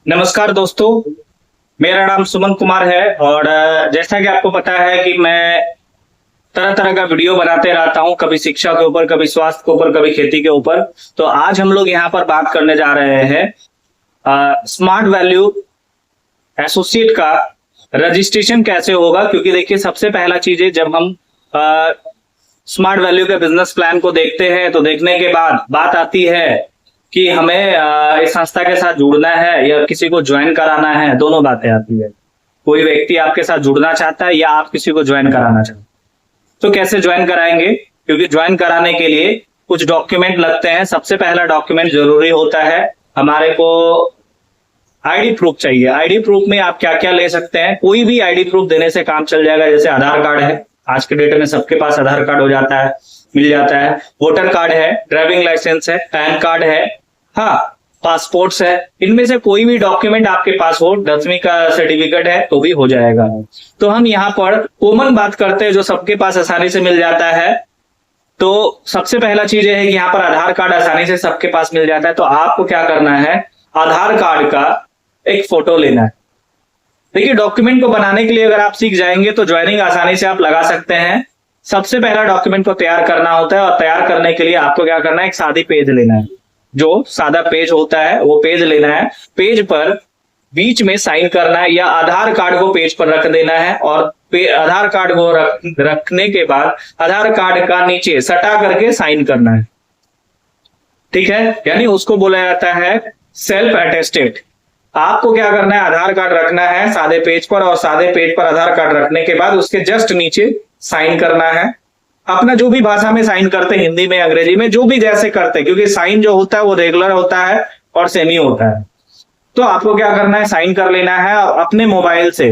नमस्कार दोस्तों। मेरा नाम सुमन कुमार है और जैसा कि आपको पता है कि मैं तरह तरह का वीडियो बनाते रहता हूं, कभी शिक्षा के ऊपर, कभी स्वास्थ्य के ऊपर, कभी खेती के ऊपर। तो आज हम लोग यहाँ पर बात करने जा रहे हैं स्मार्ट वैल्यू एसोसिएट का रजिस्ट्रेशन कैसे होगा। क्योंकि देखिए, सबसे पहला चीज है, जब हम स्मार्ट वैल्यू के बिजनेस प्लान को देखते हैं तो देखने के बाद बात आती है कि हमें इस संस्था के साथ जुड़ना है या किसी को ज्वाइन कराना है। दोनों बातें आती है। कोई व्यक्ति आपके साथ जुड़ना चाहता है या आप किसी को ज्वाइन कराना चाहते हैं, तो कैसे ज्वाइन कराएंगे? क्योंकि ज्वाइन कराने के लिए कुछ डॉक्यूमेंट लगते हैं। सबसे पहला डॉक्यूमेंट जरूरी होता है, हमारे को आईडी प्रूफ चाहिए। आईडी प्रूफ में आप क्या क्या ले सकते हैं? कोई भी आईडी प्रूफ देने से काम चल जाएगा। जैसे आधार कार्ड है, आज के डेट में सबके पास आधार कार्ड हो जाता है, मिल जाता है। वोटर कार्ड है, ड्राइविंग लाइसेंस है, पैन कार्ड है, हाँ, पासपोर्ट्स है। इनमें से कोई भी डॉक्यूमेंट आपके पास हो, 10वीं का सर्टिफिकेट है तो भी हो जाएगा। तो हम यहाँ पर कॉमन बात करते हैं जो सबके पास आसानी से मिल जाता है। तो सबसे पहला चीज है कि यहाँ पर आधार कार्ड आसानी से सबके पास मिल जाता है। तो आपको क्या करना है, आधार कार्ड का एक फोटो लेना है। देखिए, डॉक्यूमेंट को बनाने के लिए अगर आप सीख जाएंगे तो ज्वाइनिंग आसानी से आप लगा सकते हैं। सबसे पहला डॉक्यूमेंट को तैयार करना होता है और तैयार करने के लिए आपको क्या करना है, एक सादी पेज लेना है। जो सादा पेज होता है वो पेज लेना है। पेज पर बीच में साइन करना है या आधार कार्ड को पेज पर रख देना है और आधार कार्ड को रखने के बाद आधार कार्ड का नीचे सटा करके साइन करना है। ठीक है, यानी उसको बोला जाता है सेल्फ अटेस्टेड। आपको क्या करना है, आधार कार्ड रखना है सादे पेज पर और सादे पेज पर आधार कार्ड रखने के बाद उसके जस्ट नीचे साइन करना है। अपना जो भी भाषा में साइन करते हैं, हिंदी में, अंग्रेजी में, जो भी जैसे करते हैं, क्योंकि साइन जो होता है वो रेगुलर होता है और सेमी होता है। तो आपको क्या करना है, साइन कर लेना है और अपने मोबाइल से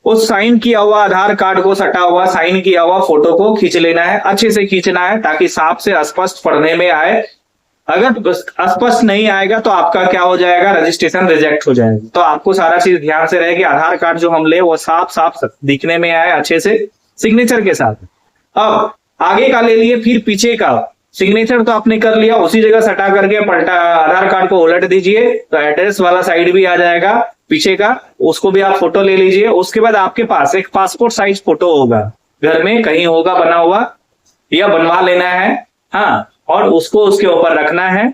उस साइन किया हुआ आधार कार्ड को सटा हुआ साइन किया हुआ फोटो को खींच लेना है। अच्छे से खींचना है ताकि साफ से स्पष्ट पढ़ने में आए। अगर स्पष्ट नहीं आएगा तो आपका क्या हो जाएगा, रजिस्ट्रेशन रिजेक्ट हो जाएगा। तो आपको सारा चीज ध्यान से रहे कि आधार कार्ड जो हम ले वो साफ साफ दिखने में आए, अच्छे से सिग्नेचर के साथ। अब आगे का ले लिए, फिर पीछे का सिग्नेचर तो आपने कर लिया, उसी जगह सटा करके पलटा आधार कार्ड को उलट दीजिए तो एड्रेस वाला साइड भी आ जाएगा। पीछे का उसको भी आप फोटो ले लीजिए। उसके बाद आपके पास एक पासपोर्ट साइज फोटो होगा, घर में कहीं होगा बना हुआ, या बनवा लेना है, हाँ, और उसको उसके ऊपर रखना है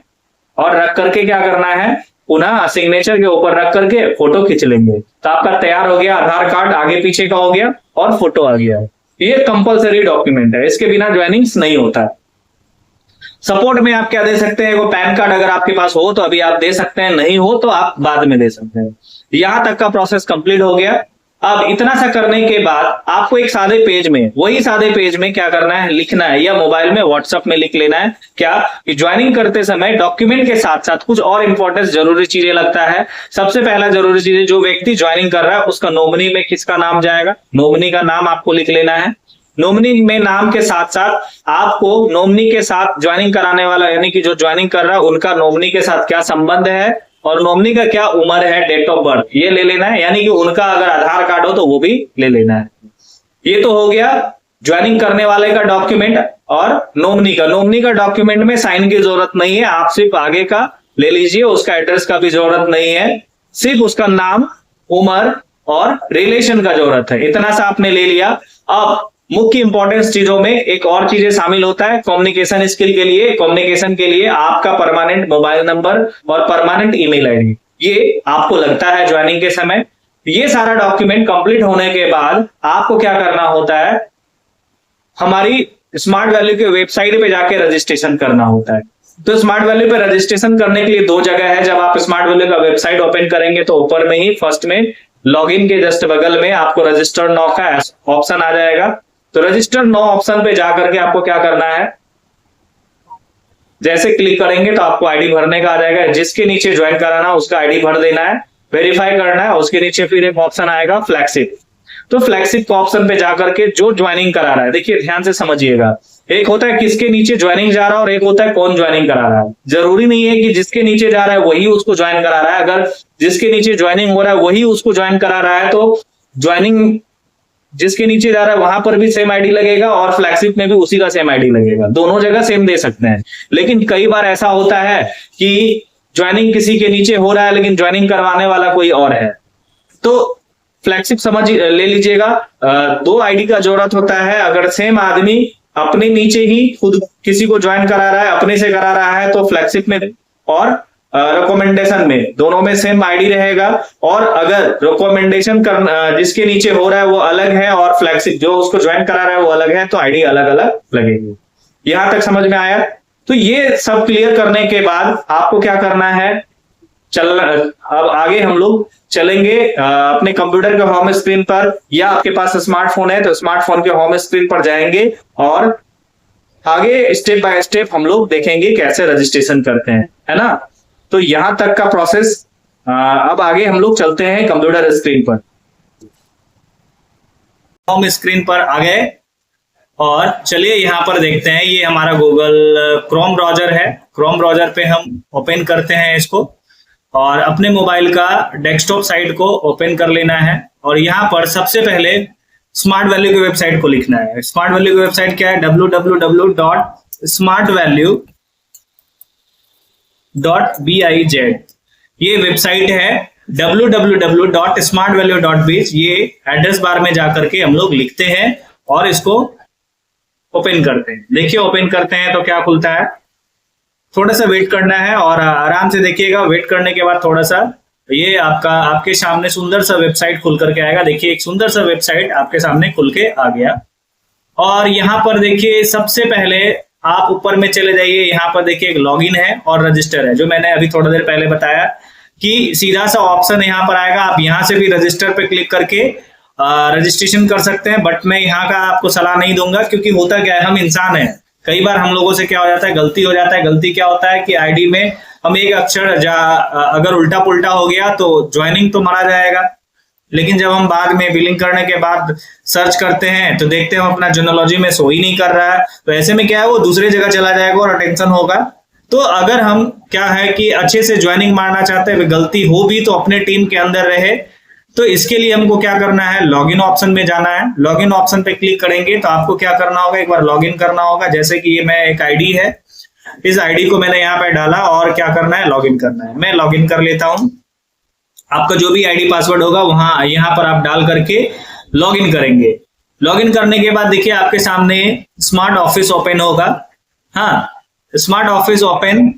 और रख करके क्या करना है, पुनः सिग्नेचर के ऊपर रख करके फोटो खींच लेंगे। तो आपका तैयार हो गया, आधार कार्ड आगे पीछे का हो गया और फोटो आ गया। ये कंपलसरी डॉक्यूमेंट है, इसके बिना ज्वाइनिंग्स नहीं होता है। सपोर्ट में आप क्या दे सकते हैं, वो पैन कार्ड अगर आपके पास हो तो अभी आप दे सकते हैं, नहीं हो तो आप बाद में दे सकते हैं। यहां तक का प्रोसेस कंप्लीट हो गया। अब इतना सा करने के बाद आपको एक सादे पेज में, वही सादे पेज में क्या करना है, लिखना है या मोबाइल में व्हाट्सएप में लिख लेना है क्या, कि ज्वाइनिंग करते समय डॉक्यूमेंट के साथ साथ कुछ और इंपॉर्टेंट जरूरी चीजें लगता है। सबसे पहला जरूरी चीज, जो व्यक्ति ज्वाइनिंग कर रहा है उसका नॉमिनी में किसका नाम जाएगा, नॉमिनी का नाम आपको लिख लेना है। नॉमिनी में नाम के साथ साथ आपको नॉमिनी के साथ ज्वाइनिंग कराने वाला, यानी कि जो ज्वाइनिंग कर रहा है उनका नॉमिनी के साथ क्या संबंध है और नॉमिनी का क्या उम्र है, डेट ऑफ बर्थ, ये ले लेना है। यानी कि उनका अगर आधार कार्ड हो तो वो भी ले लेना है। ये तो हो गया ज्वाइनिंग करने वाले का डॉक्यूमेंट और नॉमिनी का। नॉमिनी का डॉक्यूमेंट में साइन की जरूरत नहीं है, आप सिर्फ आगे का ले लीजिए, उसका एड्रेस का भी जरूरत नहीं है, सिर्फ उसका नाम, उम्र और रिलेशन का जरूरत है। इतना सा आपने ले लिया। अब मुख्य इंपॉर्टेंस चीजों में एक और चीजें शामिल होता है कम्युनिकेशन स्किल के लिए। कम्युनिकेशन के लिए आपका परमानेंट मोबाइल नंबर और परमानेंट ईमेल आईडी, ये आपको लगता है ज्वाइनिंग के समय। ये सारा डॉक्यूमेंट कंप्लीट होने के बाद आपको क्या करना होता है, हमारी स्मार्ट वैल्यू के वेबसाइट पे जाके रजिस्ट्रेशन करना होता है। तो स्मार्ट वैल्यू पे रजिस्ट्रेशन करने के लिए दो जगह है। जब आप स्मार्ट वैल्यू का वेबसाइट ओपन करेंगे तो ऊपर में ही फर्स्ट में लॉगिन के जस्ट बगल में आपको रजिस्टर नाउ का ऑप्शन आ जाएगा। तो रजिस्टर नाउ ऑप्शन पे जाकर के आपको क्या करना है, जैसे क्लिक करेंगे तो आपको आईडी भरने का आ जाएगा। जिसके नीचे ज्वाइन कराना उसका आईडी भर देना है, वेरीफाई करना है। उसके नीचे फिर एक ऑप्शन आएगा फ्लैगशिप। तो फ्लैगशिप के ऑप्शन पे जाकर के जो ज्वाइनिंग करा रहा है, देखिए ध्यान से समझिएगा, एक होता है किसके नीचे ज्वाइनिंग जा रहा है और एक होता है कौन ज्वाइनिंग करा रहा है। जरूरी नहीं है कि जिसके नीचे जा रहा है वही उसको ज्वाइन करा रहा है। अगर जिसके नीचे ज्वाइनिंग हो रहा है वही उसको ज्वाइन करा रहा है तो ज्वाइनिंग जिसके नीचे जा रहा है वहां पर भी सेम आईडी लगेगा और फ्लैगशिप में भी उसी का सेम आईडी लगेगा। दोनों जगह सेम दे सकते हैं। लेकिन कई बार ऐसा होता है कि ज्वाइनिंग किसी के नीचे हो रहा है लेकिन ज्वाइनिंग करवाने वाला कोई और है। तो फ्लैगशिप समझ ले लीजिएगा, दो आईडी का जरूरत होता है। अगर सेम आदमी अपने नीचे ही खुद किसी को ज्वाइन करा रहा है, अपने से करा रहा है, तो फ्लैगशिप में और रिकमेंडेशन में दोनों में सेम आईडी रहेगा। और अगर रिकमेंडेशन कर जिसके नीचे हो रहा है वो अलग है और फ्लैगशिप जो उसको ज्वाइन करा रहा है वो अलग है, तो आईडी अलग अलग लगेगी। यहां तक समझ में आया? तो ये सब क्लियर करने के बाद आपको क्या करना है, अब आगे हम लोग चलेंगे अपने कंप्यूटर के होम स्क्रीन पर, या आपके पास स्मार्टफोन है तो स्मार्टफोन के होम स्क्रीन पर जाएंगे और आगे स्टेप बाय स्टेप हम लोग देखेंगे कैसे रजिस्ट्रेशन करते हैं, है ना। तो यहां तक का प्रोसेस। अब आगे हम लोग चलते हैं कंप्यूटर स्क्रीन पर। होम स्क्रीन पर आ गए और चलिए यहां पर देखते हैं, ये हमारा गूगल क्रोम ब्राउजर है। क्रोम ब्राउजर पे हम ओपन करते हैं इसको और अपने मोबाइल का डेस्कटॉप साइट को ओपन कर लेना है। और यहाँ पर सबसे पहले स्मार्ट वैल्यू की वेबसाइट को लिखना है। स्मार्ट वैल्यू की वेबसाइट क्या है? www.smartvalue.biz ये वेबसाइट है, www.smartvalue.biz। ये एड्रेस बार में जाकर के हम लोग लिखते हैं और इसको ओपन करते हैं। देखिए ओपन करते हैं तो क्या खुलता है, थोड़ा सा वेट करना है और आराम से देखिएगा। वेट करने के बाद थोड़ा सा ये आपके सामने सुंदर सा वेबसाइट खुल करके आएगा। देखिए एक सुंदर सा वेबसाइट आपके सामने खुल के आ गया। और यहाँ पर देखिए सबसे पहले आप ऊपर में चले जाइए, यहाँ पर देखिए एक लॉगिन है और रजिस्टर है, जो मैंने अभी थोड़ा देर पहले बताया कि सीधा सा ऑप्शन यहाँ पर आएगा। आप यहाँ से भी रजिस्टर पे क्लिक करके रजिस्ट्रेशन कर सकते हैं, बट मैं यहाँ का आपको सलाह नहीं दूंगा, क्योंकि होता क्या है, हम इंसान हैं, कई बार हम लोगों से क्या हो जाता है, गलती हो जाता है। गलती क्या होता है कि आईडी में हम एक अक्षर अगर उल्टा पुल्टा हो गया तो ज्वाइनिंग तो मारा जाएगा, लेकिन जब हम बाद में बिलिंग करने के बाद सर्च करते हैं तो देखते हैं हम अपना जोनोलॉजी में शो ही नहीं कर रहा है, तो ऐसे में क्या है वो दूसरे जगह चला जाएगा और अटेंशन होगा। तो अगर हम क्या है कि अच्छे से ज्वाइनिंग मारना चाहते हैं, गलती हो भी तो अपने टीम के अंदर रहे, तो इसके लिए हमको क्या करना है, लॉगिन ऑप्शन में जाना है। लॉगिन ऑप्शन पे क्लिक करेंगे तो आपको क्या करना होगा, एक बार लॉगिन करना होगा। जैसे कि ये मैं एक आईडी है, इस आईडी को मैंने यहाँ पे डाला और क्या करना है, लॉगिन करना है। मैं लॉगिन कर लेता हूं। आपका जो भी आईडी पासवर्ड होगा वहां यहाँ पर आप डाल करके लॉगिन करेंगे। लॉगिन करने के बाद देखिए आपके सामने स्मार्ट ऑफिस ओपन होगा। हाँ, स्मार्ट ऑफिस ओपन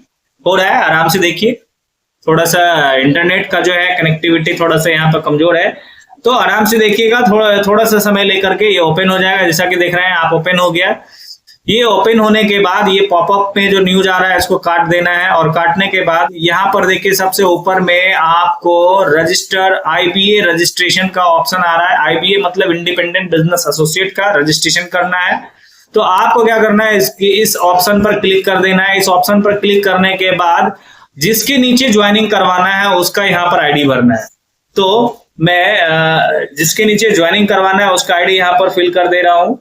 हो रहा है, आराम से देखिए। थोड़ा सा इंटरनेट का जो है कनेक्टिविटी थोड़ा सा यहाँ पर कमजोर है, तो आराम से देखिएगा, थोड़ा सा समय लेकर के ये ओपन हो जाएगा। जैसा कि देख रहे हैं आप, ओपन हो गया। ये ओपन होने के बाद ये पॉपअप में जो न्यूज आ रहा है इसको काट देना है, और काटने के बाद यहाँ पर देखिए सबसे ऊपर में आपको रजिस्टर आईबीए रजिस्ट्रेशन का ऑप्शन आ रहा है। आईबीए मतलब इंडिपेंडेंट बिजनेस एसोसिएट का रजिस्ट्रेशन करना है। तो आपको क्या करना है, इस ऑप्शन पर क्लिक कर देना है। इस ऑप्शन पर क्लिक करने के बाद जिसके नीचे ज्वाइनिंग करवाना है उसका यहाँ पर आईडी भरना है। तो मैं जिसके नीचे ज्वाइनिंग करवाना है उसका आईडी यहाँ पर फिल कर दे रहा हूं।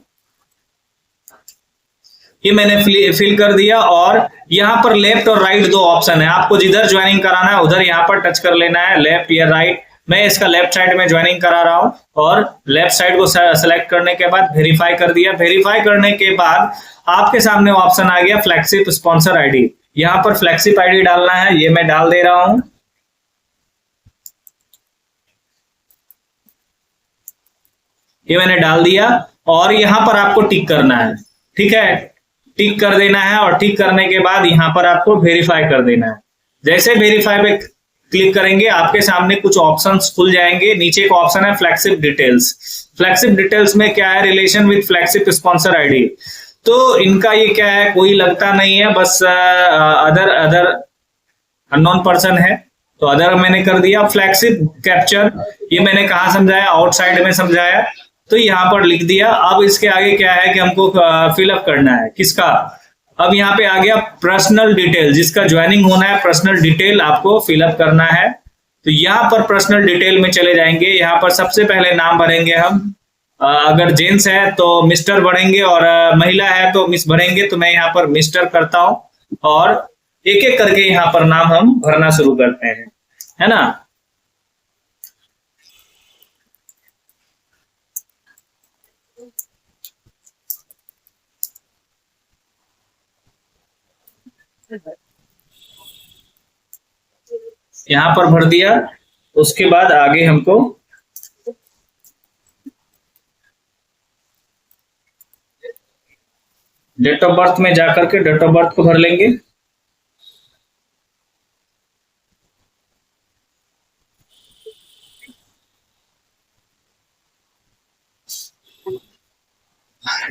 ये मैंने फिल कर दिया और यहाँ पर लेफ्ट और राइट दो ऑप्शन है, आपको जिधर ज्वाइनिंग कराना है उधर यहाँ पर टच कर लेना है, लेफ्ट या राइट। मैं इसका लेफ्ट साइड में ज्वाइनिंग करा रहा हूं और लेफ्ट साइड को सेलेक्ट करने के बाद वेरीफाई कर दिया। वेरीफाई करने के बाद आपके सामने ऑप्शन आ गया फ्लैगशिप स्पॉन्सर आईडी। यहाँ पर फ्लैगशिप आईडी डालना है, ये मैं डाल दे रहा हूं। ये मैंने डाल दिया और यहाँ पर आपको टिक करना है, ठीक है, टिक कर देना है। और टिक करने के बाद यहाँ पर आपको वेरीफाई कर देना है। जैसे वेरीफाई पे क्लिक करेंगे आपके सामने कुछ ऑप्शंस खुल जाएंगे। नीचे एक ऑप्शन है फ्लैगशिप डिटेल्स। फ्लैगशिप डिटेल्स में क्या है, relation with flagship sponsor ID. तो इनका ये क्या है, कोई लगता नहीं है, बस अदर अननोन पर्सन है, तो अदर मैंने कर दिया। फ्लैगशिप कैप्चर, ये मैंने कहा समझाया, आउटसाइड में समझाया, तो यहाँ पर लिख दिया। अब इसके आगे क्या है कि हमको फिलअप करना है, किसका, अब यहाँ पे आ गया पर्सनल डिटेल, जिसका ज्वाइनिंग होना है पर्सनल डिटेल आपको फिलअप करना है। तो यहाँ पर पर्सनल डिटेल में चले जाएंगे। यहाँ पर सबसे पहले नाम भरेंगे हम, अगर जेंट्स है तो मिस्टर भरेंगे और महिला है तो मिस भरेंगे। तो मैं यहाँ पर मिस्टर करता हूँ और एक एक करके यहाँ पर नाम हम भरना शुरू करते हैं, है ना। यहाँ पर भर दिया। उसके बाद आगे हमको डेट ऑफ बर्थ में जाकर के डेट ऑफ बर्थ को भर लेंगे।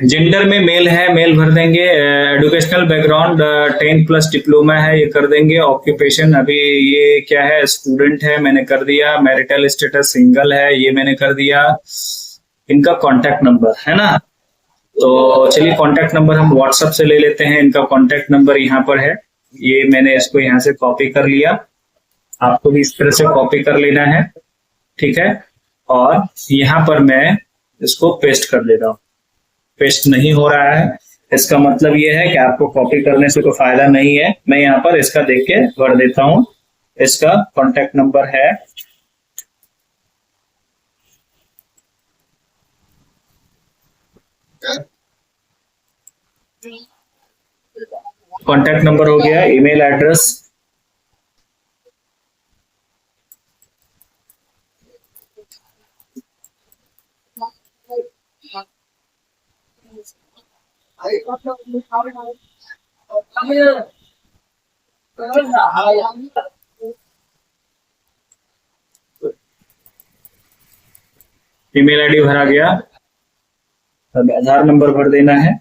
जेंडर में मेल है, मेल भर देंगे। एजुकेशनल बैकग्राउंड 10 प्लस डिप्लोमा है, ये कर देंगे। ऑक्यूपेशन अभी ये क्या है, स्टूडेंट है, मैंने कर दिया। मैरिटल स्टेटस सिंगल है, ये मैंने कर दिया। इनका कॉन्टैक्ट नंबर है ना, तो चलिए कॉन्टैक्ट नंबर हम व्हाट्सएप से ले लेते हैं। इनका कॉन्टैक्ट नंबर यहाँ पर है, ये मैंने इसको यहाँ से कॉपी कर लिया। आपको भी इस तरह से कॉपी कर लेना है, ठीक है। और यहाँ पर मैं इसको पेस्ट कर देता हूँ। पेस्ट नहीं हो रहा है, इसका मतलब ये है कि आपको कॉपी करने से कोई फायदा नहीं है। मैं यहाँ पर इसका देख के भर देता हूँ। इसका कॉन्टैक्ट नंबर है, कॉन्टैक्ट नंबर हो गया। ईमेल एड्रेस, ईमेल आईडी भरा गया। अब आधार नंबर भर देना है।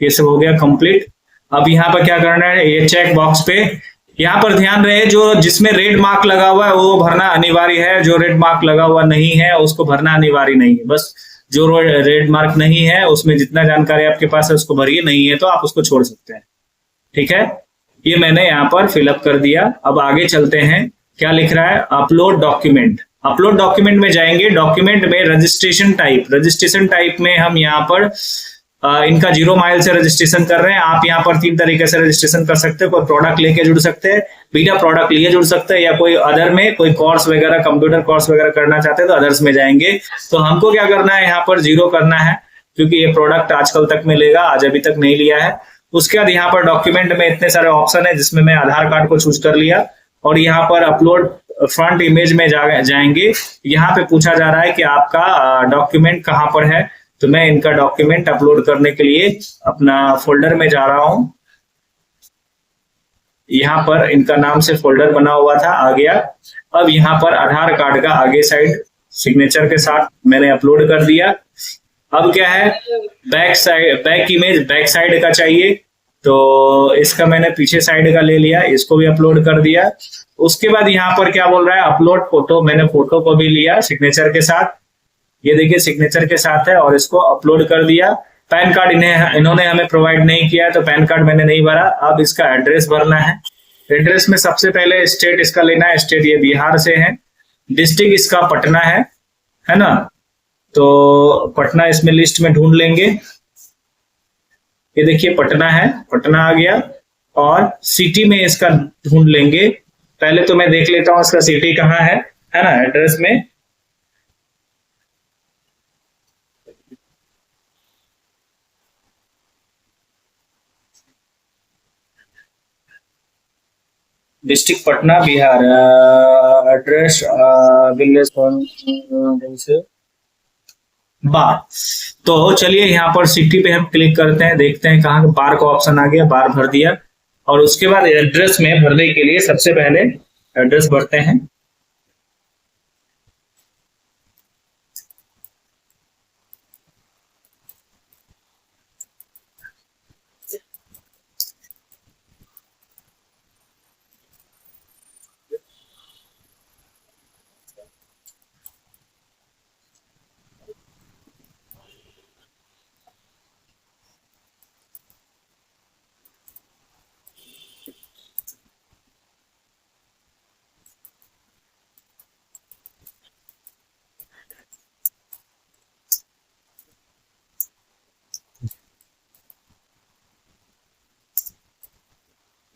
ये सब हो गया कंप्लीट। अब यहाँ पर क्या करना है, ये चेक बॉक्स पे यहाँ पर ध्यान रहे, जो जिसमें रेड मार्क लगा हुआ है वो भरना अनिवार्य है, जो रेड मार्क लगा हुआ नहीं है उसको भरना अनिवार्य नहीं है। बस जो रेड मार्क नहीं है उसमें जितना जानकारी आपके पास है उसको भरिए, नहीं है तो आप उसको छोड़ सकते हैं, ठीक है। ये मैंने यहाँ पर फिलअप कर दिया। अब आगे चलते हैं, क्या लिख रहा है, अपलोड डॉक्यूमेंट। अपलोड डॉक्यूमेंट में जाएंगे, डॉक्यूमेंट में रजिस्ट्रेशन टाइप, रजिस्ट्रेशन टाइप में हम यहाँ पर इनका 0 माइल से रजिस्ट्रेशन कर रहे हैं। आप यहाँ पर 3 तरीके से रजिस्ट्रेशन कर सकते हैं। कोई प्रोडक्ट लेके जुड़ सकते हैं, बिना प्रोडक्ट लिए जुड़ सकते हैं, या कोई अदर में कोई कोर्स वगैरह, कंप्यूटर कोर्स वगैरह करना चाहते हैं तो अदर्स में जाएंगे। तो हमको क्या करना है, यहाँ पर 0 करना है, क्योंकि ये प्रोडक्ट आजकल तक मिलेगा, आज अभी तक नहीं लिया है। उसके बाद यहाँ पर डॉक्यूमेंट में इतने सारे ऑप्शन है, जिसमें मैं आधार कार्ड को चूज कर लिया। और यहाँ पर अपलोड फ्रंट इमेज में जाएंगे। यहाँ पे पूछा जा रहा है कि आपका डॉक्यूमेंट कहाँ पर है, तो मैं इनका डॉक्यूमेंट अपलोड करने के लिए अपना फोल्डर में जा रहा हूं। यहाँ पर इनका नाम से फोल्डर बना हुआ था, आ गया। अब यहाँ पर आधार कार्ड का आगे साइड सिग्नेचर के साथ मैंने अपलोड कर दिया। अब क्या है, back side, back image back side का चाहिए, तो इसका मैंने पीछे साइड का ले लिया, इसको भी अपलोड कर दिया। उसके बाद यहाँ पर क्या बोल रहा है, अपलोड फोटो, मैंने फोटो को भी लिया सिग्नेचर के साथ। ये देखिए सिग्नेचर के साथ है और इसको अपलोड कर दिया। पैन कार्ड इन्होंने हमें प्रोवाइड नहीं किया है, तो पैन कार्ड मैंने नहीं भरा। अब इसका एड्रेस भरना है। एड्रेस में सबसे पहले स्टेट इसका लेना है, स्टेट ये बिहार से है। डिस्ट्रिक्ट इसका पटना है ना, तो पटना इसमें लिस्ट में ढूंढ लेंगे। ये देखिए पटना है, पटना आ गया। और सिटी में इसका ढूंढ लेंगे। पहले तो मैं देख लेता हूं इसका सिटी कहाँ है ना, एड्रेस में। District Patna Bihar, address village से बार। तो चलिए यहाँ पर सिटी पे हम क्लिक करते हैं, देखते हैं कहाँ बार का ऑप्शन आ गया, बार भर दिया। और उसके बाद एड्रेस में भरने के लिए सबसे पहले एड्रेस भरते हैं।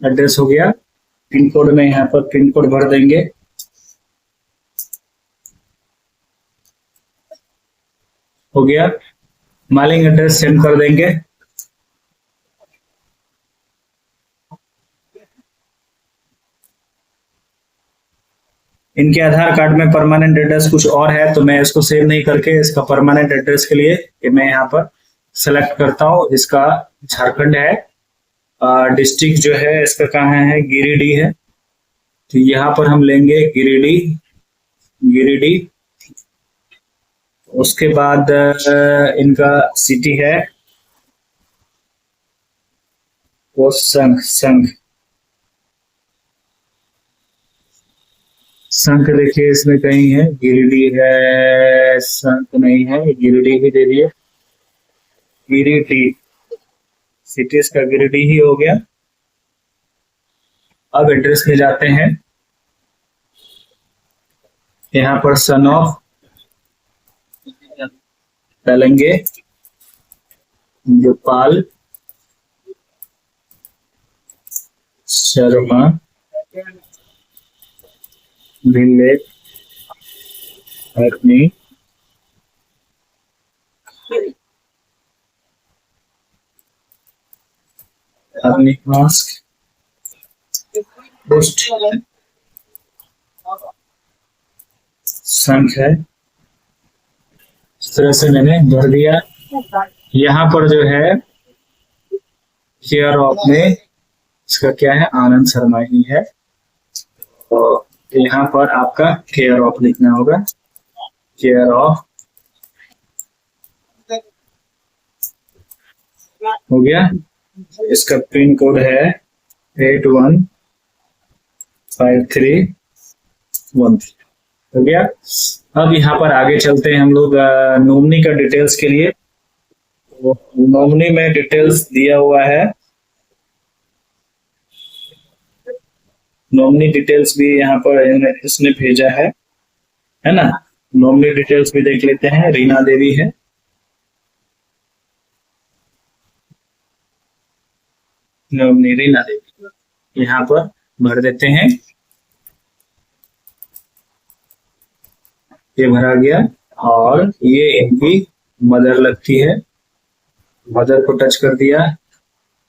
एड्रेस हो गया। पिन कोड में यहाँ पर पिन कोड भर देंगे। हो गया। मेलिंग एड्रेस सेंड कर देंगे। इनके आधार कार्ड में परमानेंट एड्रेस कुछ और है, तो मैं इसको सेव नहीं करके इसका परमानेंट एड्रेस के लिए कि मैं यहाँ पर सेलेक्ट करता हूँ। इसका झारखंड है, डिस्ट्रिक्ट जो है इसका कहाँ है, गिरिडीह है। तो यहाँ पर हम लेंगे गिरिडीह, गिरिडीह। उसके बाद इनका सिटी है वो संघ, संघ, संघ देखिए इसमें कहीं है, गिरिडीह है, संघ नहीं है, गिरिडीह ही दे दिए, गिरिडीह, सिटी इसका गिरिडीह ही हो गया। अब एड्रेस में जाते हैं, यहाँ पर सन ऑफ डालेंगे, गोपाल शर्मा, विलेज अग्नि, मास्क पोस्ट संख है। इस तरह से मैंने भर दिया। यहाँ पर जो है केयर ऑफ में इसका क्या है, आनंद शर्मा ही है। तो यहाँ पर आपका केयर ऑफ लिखना होगा, केयर ऑफ हो गया। इसका पिन कोड है 815313 हो गया। अब यहाँ पर आगे चलते हैं हम लोग नॉमिनी का डिटेल्स के लिए। नॉमिनी में डिटेल्स दिया हुआ है, नॉमिनी डिटेल्स भी यहाँ पर इसने भेजा है ना। नॉमिनी डिटेल्स भी देख लेते हैं। रीना देवी है, नॉमिनी रीना देवी, यहाँ पर भर देते हैं। ये भरा गया और ये इनकी मदर लगती है, मदर को टच कर दिया।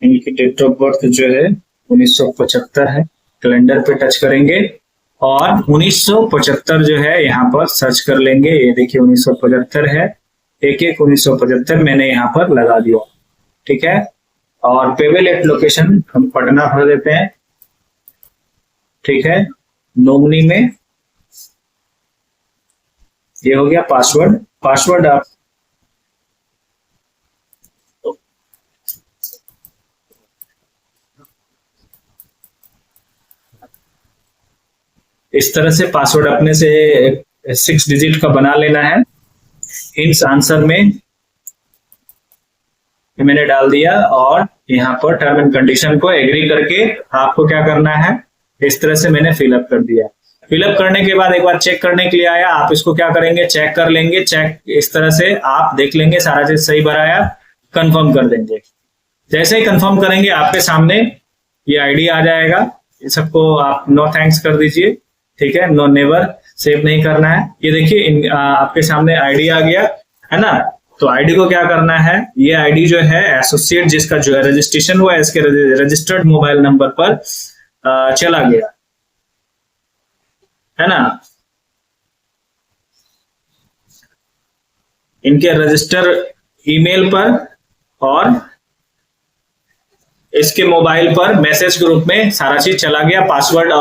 इनकी डेट ऑफ बर्थ जो है 1975 है, कैलेंडर पे टच करेंगे और 1975 जो है यहाँ पर सर्च कर लेंगे। ये देखिए 1975 है, 11/1975 मैंने यहाँ पर लगा दिया, ठीक है। और पेबल एट लोकेशन हम पटना भर देते हैं, ठीक है। नॉमिनी में ये हो गया पासवर्ड, पासवर्ड आप इस तरह से पासवर्ड अपने से 6 डिजिट का बना लेना है। हिंट्स आंसर में मैंने डाल दिया और यहाँ पर टर्म एंड कंडीशन को एग्री करके आपको क्या करना है, इस तरह से मैंने फिलअप कर दिया। फिलअप करने के बाद एक बार चेक करने के लिए आया, आप इसको क्या करेंगे, चेक कर लेंगे। चेक इस तरह से आप देख लेंगे सारा चीज सही भराया, कंफर्म कर देंगे। जैसे ही कंफर्म करेंगे आपके सामने ये आईडी आ जाएगा। ये सबको आप नो थैंक्स कर दीजिए, ठीक है, नो नेवर, सेव नहीं करना है। ये देखिए आपके सामने आईडी आ गया है ना। तो आईडी को क्या करना है, ये आईडी जो है एसोसिएट जिसका जो है रजिस्ट्रेशन हुआ है इसके रजिस्टर्ड मोबाइल नंबर पर चला गया है ना। इनके रजिस्टर ईमेल पर और इसके मोबाइल पर मैसेज ग्रुप में सारा चीज चला गया। पासवर्ड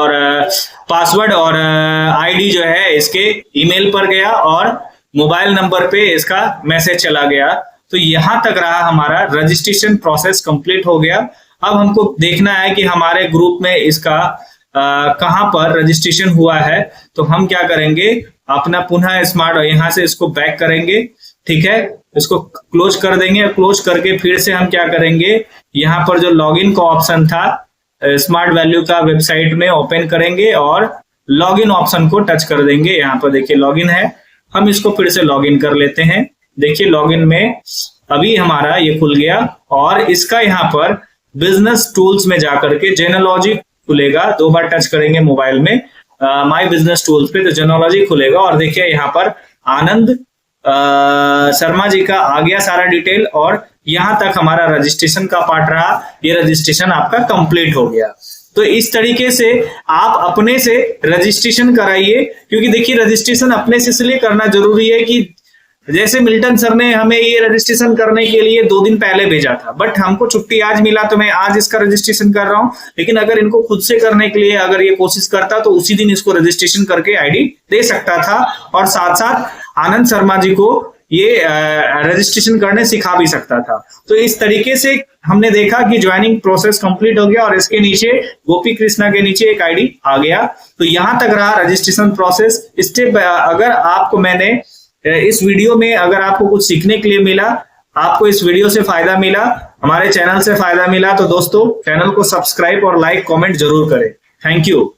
और आईडी जो है इसके ईमेल पर गया और मोबाइल नंबर पे इसका मैसेज चला गया। तो यहां तक रहा हमारा रजिस्ट्रेशन प्रोसेस कंप्लीट हो गया। अब हमको देखना है कि हमारे ग्रुप में इसका कहां पर रजिस्ट्रेशन हुआ है। तो हम क्या करेंगे, अपना पुनः स्मार्ट यहाँ से इसको बैक करेंगे, ठीक है, इसको क्लोज कर देंगे। क्लोज करके फिर से हम क्या करेंगे, यहाँ पर जो लॉगिन का ऑप्शन था स्मार्ट वैल्यू का वेबसाइट में ओपन करेंगे और लॉगिन ऑप्शन को टच कर देंगे। यहाँ पर देखिए लॉगिन है, हम इसको फिर से लॉगिन कर लेते हैं। देखिए लॉगिन में अभी हमारा ये खुल गया और इसका यहाँ पर बिजनेस टूल्स में जाकर के जेनोलॉजी खुलेगा। 2 बार टच करेंगे मोबाइल में माय बिजनेस टूल्स पे तो जेनोलॉजी खुलेगा और देखिए यहाँ पर आनंद शर्मा जी का आ गया सारा डिटेल, और यहाँ तक हमारा रजिस्ट्रेशन का पार्ट रहा। ये रजिस्ट्रेशन आपका कंप्लीट हो गया। तो इस तरीके से आप अपने से रजिस्ट्रेशन कराइए, क्योंकि देखिए रजिस्ट्रेशन अपने से इसलिए करना जरूरी है कि जैसे मिल्टन सर ने हमें ये रजिस्ट्रेशन करने के लिए 2 दिन पहले भेजा था, बट हमको छुट्टी आज मिला तो मैं आज इसका रजिस्ट्रेशन कर रहा हूं। लेकिन अगर इनको खुद से करने के लिए अगर ये कोशिश करता तो उसी दिन इसको रजिस्ट्रेशन करके आईडी दे सकता था, और साथ साथ आनंद शर्मा जी को ये रजिस्ट्रेशन करने सिखा भी सकता था। तो इस तरीके से हमने देखा कि ज्वाइनिंग प्रोसेस कंप्लीट हो गया, और इसके नीचे गोपी कृष्णा के नीचे एक आईडी आ गया। तो यहां तक रहा रजिस्ट्रेशन प्रोसेस स्टेप। अगर आपको मैंने इस वीडियो में अगर आपको कुछ सीखने के लिए मिला, आपको इस वीडियो से फायदा मिला, हमारे चैनल से फायदा मिला, तो दोस्तों चैनल को सब्सक्राइब और लाइक कमेंट जरूर करें। Thank you.